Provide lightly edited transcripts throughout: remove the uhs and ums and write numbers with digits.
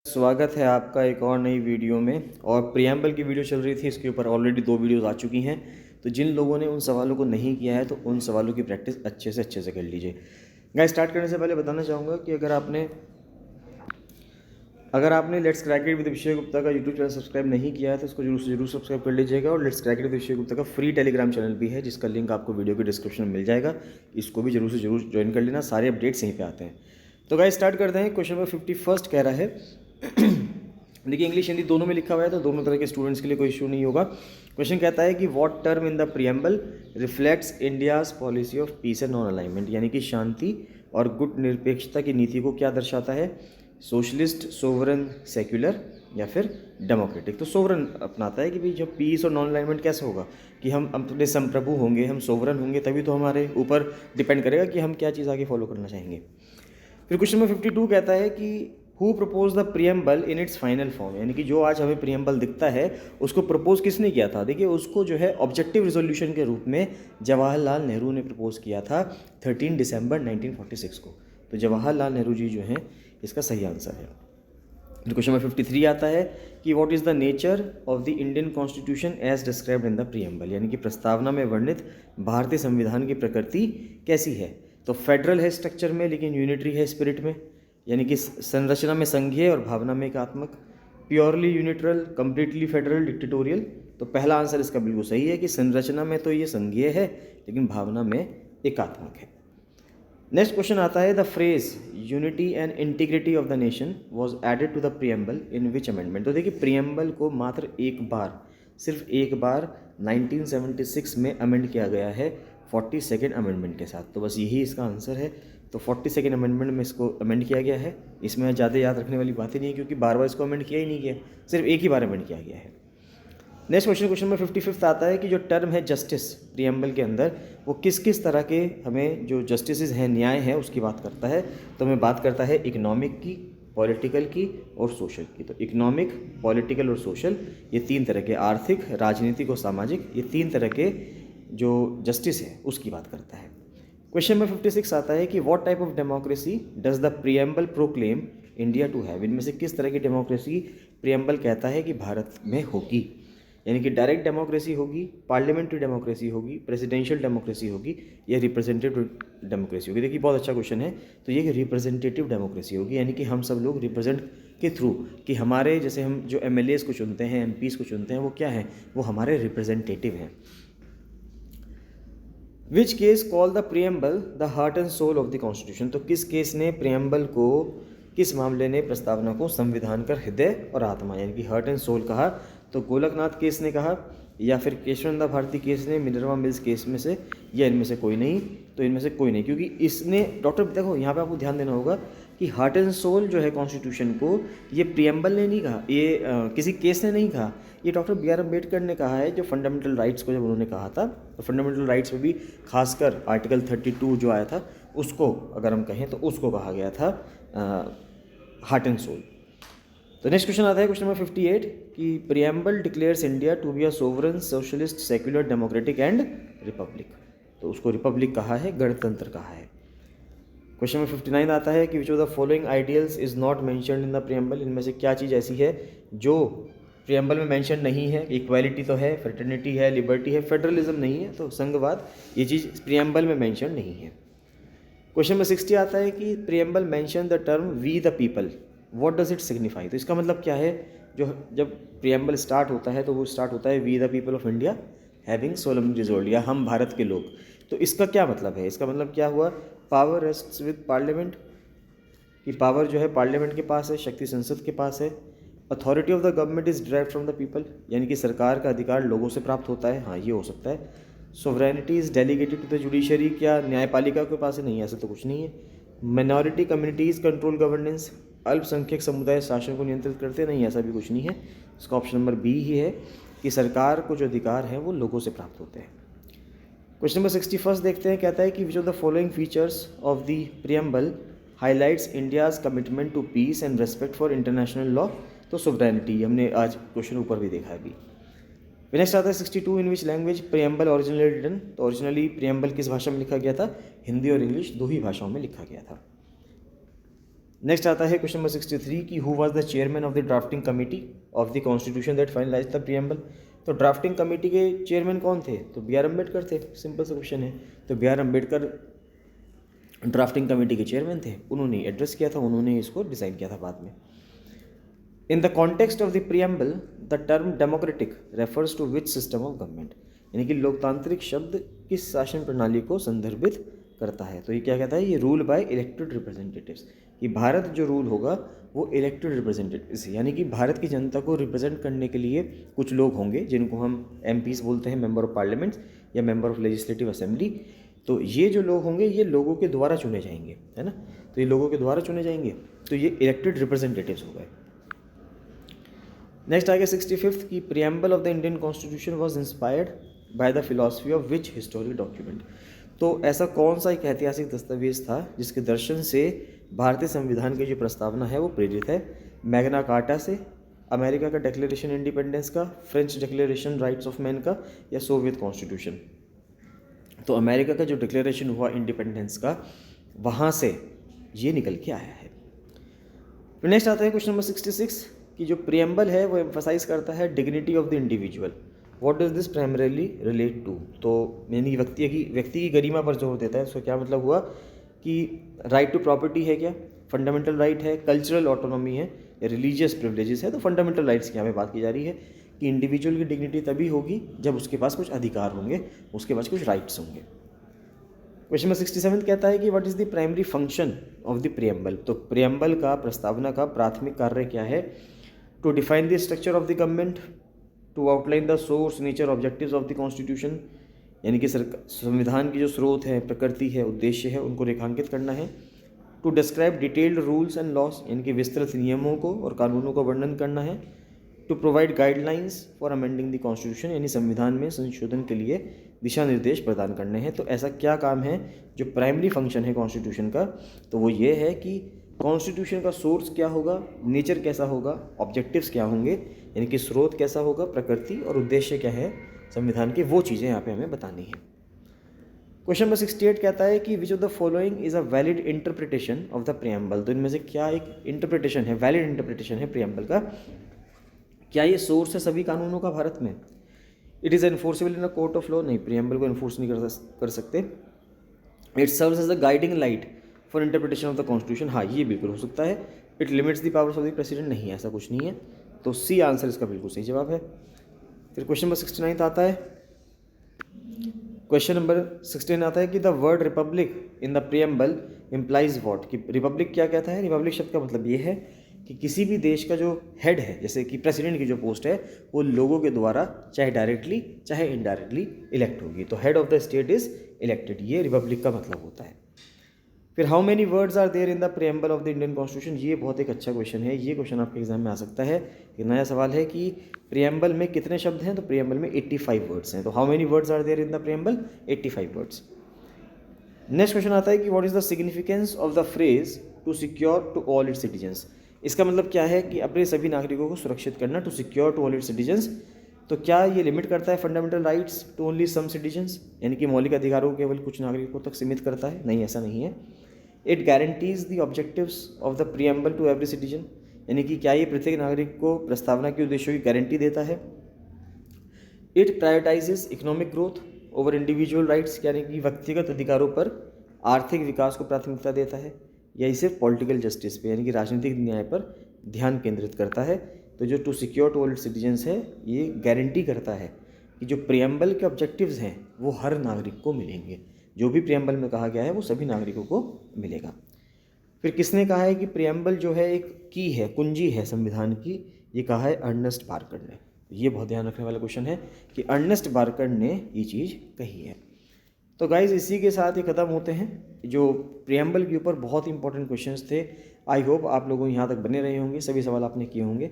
स्वागत है आपका एक और नई वीडियो में। और प्रियम्बल की वीडियो चल रही थी, इसके ऊपर ऑलरेडी 2 वीडियोस आ चुकी हैं। तो जिन लोगों ने उन सवालों को नहीं किया है तो उन सवालों की प्रैक्टिस अच्छे से कर लीजिए। गाइस, स्टार्ट करने से पहले बताना चाहूँगा कि अगर आपने let's crack it with Abhishek Gupta का यूट्यूब चैनल सब्सक्राइब नहीं किया है तो इसको जरूर सब्सक्राइब कर लीजिएगा। और let's crack it with Abhishek Gupta का फ्री टेलीग्राम चैनल भी है, जिसका लिंक आपको वीडियो के डिस्क्रिप्शन में मिल जाएगा। इसको भी जरूर ज्वाइन कर लेना, सारे अपडेट्स यहीं पे आते हैं। तो गाइस स्टार्ट करते हैं। क्वेश्चन नंबर 51 कह रहा है देखिए, इंग्लिश हिंदी दोनों में लिखा हुआ है तो दोनों तरह के स्टूडेंट्स के लिए कोई इशू नहीं होगा। क्वेश्चन कहता है कि what term in the preamble reflects India's policy of peace and non alignment, यानी कि शांति और गुट निरपेक्षता की नीति को क्या दर्शाता है? सोशलिस्ट, सोवरन, सेक्युलर या फिर डेमोक्रेटिक। तो सोवरन अपनाता है कि भाई जब पीस और नॉन अलाइनमेंट कैसे होगा कि हम अपने संप्रभु होंगे, हम सोवरन होंगे, तभी तो हमारे ऊपर डिपेंड करेगा कि हम क्या चीज़ आगे फॉलो करना चाहेंगे। फिर क्वेश्चन नंबर 52 कहता है कि who propose the preamble in its final form, यानी कि जो आज हमें प्रियम्बल दिखता है उसको प्रपोज किसने किया था? देखिए, उसको जो है ऑब्जेक्टिव रिजोल्यूशन के रूप में जवाहरलाल नेहरू ने प्रपोज किया था 13 दिसंबर 1946 को। तो जवाहरलाल नेहरू जी जो हैं इसका सही आंसर है। क्वेश्चन नंबर 53 आता है कि what is the nature of the Indian constitution as described in the preamble, यानी कि प्रस्तावना में वर्णित भारतीय संविधान की प्रकृति कैसी है? तो फेडरल है स्ट्रक्चर में, लेकिन यूनिटरी है स्पिरिट में, यानी कि संरचना में संघीय और भावना में एकात्मक, प्योरली यूनिट्रल, कंप्लीटली फेडरल, डिक्टेटोरियल। तो पहला आंसर इसका बिल्कुल सही है कि संरचना में तो ये संघीय है लेकिन भावना में एकात्मक है। नेक्स्ट क्वेश्चन आता है the phrase unity and integrity of the nation was added to the preamble in which amendment. तो देखिए, प्रियम्बल को मात्र एक बार, सिर्फ एक बार 1976 में अमेंड किया गया है 42nd अमेंडमेंट के साथ। तो बस यही इसका आंसर है। तो 42nd अमेंडमेंट में इसको अमेंड किया गया है। इसमें ज़्यादा याद रखने वाली बात ही नहीं है, क्योंकि बार बार इसको अमेंड किया ही नहीं गया, सिर्फ एक ही बार अमेंड किया गया है। नेक्स्ट क्वेश्चन नंबर 55 आता है कि जो टर्म है जस्टिस प्रियम्बल के अंदर, वो किस किस तरह के हमें जो जस्टिस हैं, न्याय है, उसकी बात करता है। तो हमें बात करता है इकोनॉमिक की, पॉलिटिकल की और सोशल की। तो इकोनॉमिक, पॉलिटिकल और सोशल, ये 3 तरह के, आर्थिक, राजनीतिक और सामाजिक, ये 3 तरह के जो जस्टिस है उसकी बात करता है। क्वेश्चन नंबर 56 आता है कि what type of democracy does the preamble proclaim India to have. इनमें से किस तरह की डेमोक्रेसी प्रियम्बल कहता है कि भारत में होगी? यानी कि डायरेक्ट डेमोक्रेसी होगी, पार्लियामेंट्री डेमोक्रेसी होगी, प्रेसिडेंशियल डेमोक्रेसी होगी या रिप्रेजेंटेटिव डेमोक्रेसी होगी। देखिए, बहुत अच्छा क्वेश्चन है। तो ये रिप्रेजेंटेटिव डेमोक्रेसी होगी, यानी कि हम सब लोग रिप्रेजेंट के थ्रू, कि हमारे जैसे हम जो MLAs को चुनते हैं, MPs को चुनते हैं, वो क्या हैं? वो हमारे रिप्रेजेंटेटिव हैं। Which case called the preamble the heart and soul of the constitution. तो किस केस ने प्रियम्बल को, किस मामले ने प्रस्तावना को संविधान का हृदय और आत्मा यानी कि हार्ट एंड सोल कहा? तो गोलकनाथ केस ने कहा, या फिर केशवनंदा भारती केस ने, मिनर्वा मिल्स केस में से, या इनमें से कोई नहीं? तो इनमें से कोई नहीं, क्योंकि इसने डॉक्टर, देखो यहाँ पे आपको ध्यान देना होगा कि हार्ट एंड सोल जो है कॉन्स्टिट्यूशन को, ये प्रियम्बल ने नहीं कहा, ये किसी केस ने नहीं कहा, ये डॉक्टर BR अम्बेडकर ने कहा है। जो फंडामेंटल राइट्स को जब उन्होंने कहा था, तो फंडामेंटल राइट्स में भी खासकर आर्टिकल 32 जो आया था, उसको अगर हम कहें तो उसको कहा गया था हार्ट एंड सोल। तो नेक्स्ट क्वेश्चन आता है क्वेश्चन नंबर 58 कि preamble declares India to be a sovereign, socialist, secular, democratic and republic. तो उसको रिपब्लिक कहा है, गणतंत्र कहा है। क्वेश्चन नंबर 59 आता है कि which of the following ideals is not mentioned in the preamble. इनमें से क्या चीज़ ऐसी है जो प्रियम्बल में मेंशन नहीं है? इक्वालिटी तो है, फ्रेटर्निटी है, लिबर्टी है, फेडरलिज्म नहीं है, तो संघवाद, ये चीज़ प्रियम्बल में मेंशन नहीं है। क्वेश्चन नंबर 60 आता है कि preamble mention the term we the people, what does it signify. तो इसका मतलब क्या है? जो जब प्रियम्बल स्टार्ट होता है तो वो स्टार्ट होता है we the people of India having solemnly resolved, या हम भारत के लोग। तो इसका क्या मतलब है? इसका मतलब क्या हुआ? पावर रेस्ट्स विद पार्लियामेंट, कि पावर जो है पार्लियामेंट के पास है, शक्ति संसद के पास है। Authority of the government is derived from the people, यानी कि सरकार का अधिकार लोगों से प्राप्त होता है। हाँ, ये हो सकता है। Sovereignty is delegated to the judiciary, क्या न्यायपालिका के पास है? नहीं, ऐसा तो कुछ नहीं है। माइनॉरिटी कम्युनिटीज़ कंट्रोल गवर्नेंस, अल्पसंख्यक समुदाय शासन को नियंत्रित करते, नहीं, ऐसा भी कुछ नहीं है। इसका ऑप्शन नंबर बी ही है कि सरकार को जो अधिकार है वो लोगों से प्राप्त होते हैं। क्वेश्चन नंबर 61 देखते हैं, कहता है कि which of the following features of the preamble highlights India's commitment to peace and respect for international law. तो सोवरेनिटी हमने आज क्वेश्चन ऊपर भी देखा है अभी। नेक्स्ट आता है 62 in which language preamble originally written. तो ओरिजिनली प्रियम्बल किस भाषा में लिखा गया था? हिंदी और इंग्लिश, 2 ही भाषाओं में लिखा गया था। नेक्स्ट आता है क्वेश्चन नंबर 63 कि who was the chairman of the drafting committee of the constitution that finalize the preamble. तो ड्राफ्टिंग कमेटी के चेयरमैन कौन थे, तो बी आर अम्बेडकर थे। सिंपल सा क्वेश्चन है। तो B R Ambedkar drafting committee के चेयरमैन थे, उन्होंने एड्रेस किया था, उन्होंने इसको डिसाइड किया था बाद में। In the context of the preamble the term democratic refers to which system of government, यानी कि लोकतांत्रिक शब्द किस शासन प्रणाली को संदर्भित करता है। तो ये क्या कहता है, ये रूल बाय इलेक्टेड रिप्रेजेंटेटिव्स, कि भारत जो रूल होगा वो इलेक्टेड रिप्रेजेंटेटिव्स, यानी कि भारत की जनता को रिप्रेजेंट करने के लिए कुछ लोग होंगे जिनको हम एमपीज बोलते हैं, मेंबर ऑफ पार्लियामेंट या मेंबर ऑफ लेजिस्लेटिव असेंबली। तो ये जो लोग होंगे ये लोगों के द्वारा चुने जाएंगे, है ना। तो ये लोगों के द्वारा चुने जाएंगे, तो ये इलेक्टेड रिप्रेजेंटेटिव्स हो गए। नेक्स्ट आ गया 65th की preamble of the Indian constitution was inspired by the philosophy of which historic document. तो ऐसा कौन सा एक ऐतिहासिक दस्तावेज था जिसके दर्शन से भारतीय संविधान की जो प्रस्तावना है वो प्रेरित है। मैग्ना कार्टा से, अमेरिका का डिक्लेरेशन इंडिपेंडेंस का, French declaration rights of man का, या सोवियत कॉन्स्टिट्यूशन। तो अमेरिका का जो डिक्लेरेशन हुआ इंडिपेंडेंस का, वहाँ से ये निकल के आया है। फिर नेक्स्ट आता है क्वेश्चन नंबर 66 कि जो प्रीएम्बल है वो एम्फसाइज करता है dignity of the individual. What does this primarily relate to. तो यानी व्यक्ति की गरिमा पर जोर देता है। उसका क्या मतलब हुआ कि राइट टू प्रॉपर्टी है क्या, फंडामेंटल राइट है, कल्चरल ऑटोनॉमी है, या रिलीजियस प्रिविलेजेस है। तो फंडामेंटल राइट्स की यहाँ पे बात की जा रही है कि इंडिविजुअल की डिग्निटी तभी होगी जब उसके पास कुछ अधिकार होंगे, उसके पास कुछ राइट्स होंगे। क्वेश्चन नंबर 67 कहता है कि what is the primary function of the preamble. तो प्रीएम्बल का, प्रस्तावना का प्राथमिक कार्य क्या है। To define the structure of the government, to outline the source, nature, objectives of the constitution, यानी कि संविधान की जो स्रोत है, प्रकृति है, उद्देश्य है, उनको रेखांकित करना है। To describe detailed rules and laws, यानी कि विस्तृत नियमों को और कानूनों का वर्णन करना है। To provide guidelines for amending the constitution, यानी संविधान में संशोधन के लिए दिशा निर्देश प्रदान करने हैं। तो ऐसा क्या काम है जो प्राइमरी फंक्शन है कॉन्स्टिट्यूशन का, तो वो ये है कि कॉन्स्टिट्यूशन का सोर्स क्या होगा, नेचर कैसा होगा, ऑब्जेक्टिव्स क्या होंगे, यानी कि स्रोत कैसा होगा, प्रकृति और उद्देश्य क्या है संविधान के, वो चीज़ें यहाँ पे हमें बतानी है। क्वेश्चन नंबर 68 कहता है कि which of the following is a valid interpretation of the preamble. तो इनमें से क्या एक इंटरप्रिटेशन है, वैलिड इंटरप्रिटेशन है प्रीएम्बल का। क्या ये सोर्स है सभी कानूनों का भारत में। It is enforceable in a court of law, नहीं, प्रीएम्बल को एनफोर्स नहीं कर सकते। It serves as a guiding light for interpretation of the constitution, हाँ ये बिल्कुल हो सकता है। It limits the powers of the president, नहीं ऐसा कुछ नहीं है। तो सी आंसर इसका बिल्कुल सही जवाब है। फिर क्वेश्चन नंबर 69 आता है। क्वेश्चन नंबर 16 आता है कि the word Republic in the preamble implies what, कि रिपब्लिक क्या कहता है। रिपब्लिक शब्द का मतलब ये है कि किसी भी देश का जो हेड है, जैसे कि प्रेसिडेंट की जो पोस्ट है, वो लोगों के द्वारा चाहे डायरेक्टली चाहे इनडायरेक्टली इलेक्ट होगी। तो head of the state is elected, ये रिपब्लिक का मतलब होता है। फिर how many words are there in the preamble of the Indian constitution, ये बहुत एक अच्छा क्वेश्चन है। ये क्वेश्चन आपके एग्जाम में आ सकता है। एक नया सवाल है कि प्रीएम्बल में कितने शब्द हैं, तो प्रीएम्बल में 85 वर्ड्स हैं। तो how many words are there in the preamble, 85 words. Next question आता है कि what is the significance of the phrase to secure to all its citizens. इसका मतलब क्या है कि अपने सभी नागरिकों को सुरक्षित करना, to secure to all its citizens. तो क्या ये लिमिट करता है fundamental rights to only some citizens, यानी कि मौलिक अधिकारों को केवल कुछ नागरिकों तक सीमित करता है, नहीं ऐसा नहीं है। It guarantees the objectives of the preamble to every citizen, यानी कि क्या ये प्रत्येक नागरिक को प्रस्तावना के उद्देश्यों की गारंटी देता है। It prioritises economic growth over individual rights, यानी कि व्यक्तिगत अधिकारों पर आर्थिक विकास को प्राथमिकता देता है, या इसे पॉलिटिकल जस्टिस पे, यानी कि राजनीतिक न्याय पर ध्यान केंद्रित करता है। तो जो to secure to all its citizens है, ये गारंटी करता है कि जो प्रीएम्बल के ऑब्जेक्टिव्स हैं वो हर नागरिक को मिलेंगे। जो भी प्रीएम्बल में कहा गया है वो सभी नागरिकों को मिलेगा। फिर किसने कहा है कि प्रीएम्बल जो है एक की है, कुंजी है संविधान की, ये कहा है अर्नेस्ट बार्कर ने। ये बहुत ध्यान रखने वाला क्वेश्चन है कि अर्नेस्ट बार्कर ने ये चीज़ कही है। तो गाइज इसी के साथ ये ख़त्म होते हैं जो प्रीएम्बल के ऊपर बहुत इंपॉर्टेंट क्वेश्चंस थे। आई होप आप लोगों यहाँ तक बने रहे होंगे, सभी सवाल आपने किए होंगे।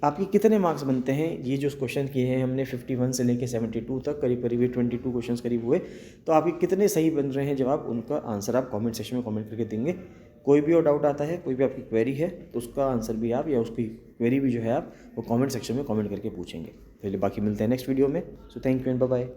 आपके कितने मार्क्स बनते हैं, ये जो क्वेश्चन किए हैं हमने 51 से लेकर 72 तक, करीब करीब 22 क्वेश्चंस करीब हुए, तो आपके कितने सही बन रहे हैं जवाब, उनका आंसर आप कमेंट सेक्शन में कमेंट करके देंगे। कोई भी और डाउट आता है, कोई भी आपकी क्वेरी है, तो उसका आंसर भी आप, या उसकी क्वेरी भी जो है आप वो कमेंट सेक्शन में कमेंट करके पूछेंगे। पहले बाकी मिलते हैं नेक्स्ट वीडियो में। So thank you and bye bye.